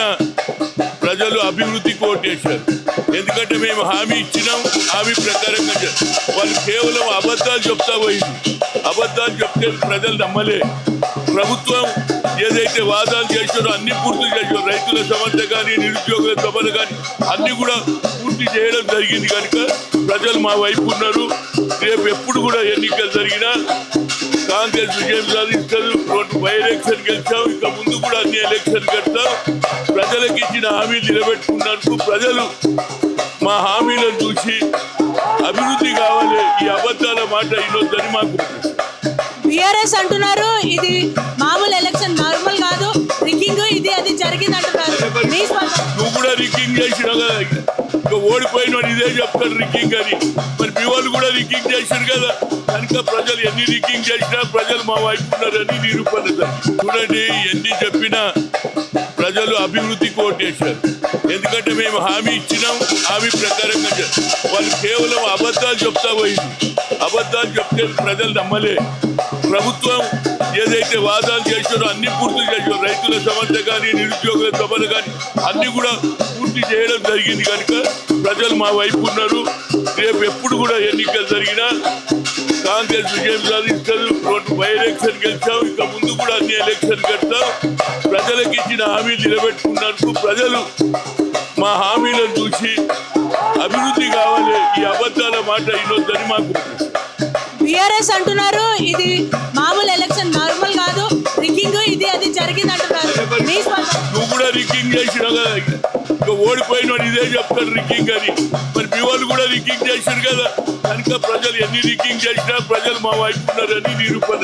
చెప్పినా ప్రజలు అభివృద్ధికి ఓటేశారు. ఎందుకంటే మేము హామీ ఇచ్చినాం, హామీ ప్రకారంగా వాళ్ళు కేవలం అబద్ధాలు చెప్తా పోయింది. అబద్ధాలు చెప్తే ప్రజలు నమ్మలే. ప్రభుత్వం ఏదైతే వాదాలు చేశారో అన్ని పూర్తి చేశారు. రైతుల సమస్య కానీ, నిరుద్యోగుల సమస్య కానీ అన్ని కూడా పూర్తి చేయడం జరిగింది. కనుక ప్రజలు మా వైపు ఉన్నారు. రేపు ఎప్పుడు కూడా ఎన్నికలు జరిగినా కాంగ్రెస్ విజయం సాధిస్తారు. బై ఎలక్షన్ గెలిచాం, ఇక ముందు కూడా అన్ని ఎలక్షన్ గెలుస్తాం. ప్రజలకు ఇచ్చిన హామీ నిలబెట్టుకున్నందుకు ప్రజలు మా హామీలను చూసి అభివృద్ధి కావాలి, ఈ అబద్ధాల మాట ఈరోజు మాకు బీఆర్ఎస్ అంటున్నారు ఇది మామూలు ఎలక్షన్, నార్మల్ కాదు, రిగ్గింగ్ ఇది అది జరిగింది అంటున్నారు. నువ్వు కూడా రిగ్గింగ్ చేసినావు కదా, ఇంకా ఓడిపోయిన ఇదే చెప్తాడు రిగ్గింగ్ అని. మరి మీ వాళ్ళు కూడా రిగ్గింగ్ చేశారు కదా. కనుక ప్రజలు ఎన్ని రిగ్గింగ్ చేసినా ప్రజలు మా వైపు ఉన్నారని నిరూపణ. చూడండి, ఎన్ని చెప్పినా ప్రజలు అభివృద్ధికి ఓటేశారు. ఎందుకంటే మేము హామీ ఇచ్చినాం, హామీ ప్రకారంగా వాళ్ళు కేవలం అబద్ధాలు చెప్తా పోయింది. అబద్ధాలు చెప్తే ప్రజలు నమ్మలే. ప్రభుత్వం ఏదైతే వాదాలు చేశారో అన్ని పూర్తి చేశారు. రైతుల సమస్య కానీ, నిరుద్యోగుల సమస్య కానీ అన్ని కూడా పూర్తి చేయడం జరిగింది. కనుక ప్రజలు మా వైపు ఉన్నారు. రేపు ఎప్పుడు కూడా ఎన్నికలు జరిగినా కాంగ్రెస్ విజయం సాధిస్తారు. బై ఎలక్షన్ గెలిచాం, ఇక ముందు కూడా అన్ని ఎలక్షన్ గెలుస్తాం. ప్రజలకు ఇచ్చిన హామీ నిలబెట్టుకున్నందుకు ప్రజలు మా హామీలను చూసి అభివృద్ధి కావాలి, ఈ అబద్ధాల మాట ఈరోజు మాకు బీఆర్ఎస్ అంటున్నారు ఇది మామూలు ఎలక్షన్, నార్మల్ కాదు, రిగ్గింగ్ ఇది అది జరిగింది అంటున్నారు. నువ్వు కూడా రిగ్గింగ్ చేసినావు కదా, ఇంకా ఓడిపోయిన ఇదే చెప్తాడు రిగ్గింగ్ అని. మరి మీ వాళ్ళు కూడా రిగ్గింగ్ చేశారు కదా. కనుక ప్రజలు ఎన్ని రిగ్గింగ్ చేసినా ప్రజలు మా వైపు ఉన్నారని నిరూపణ.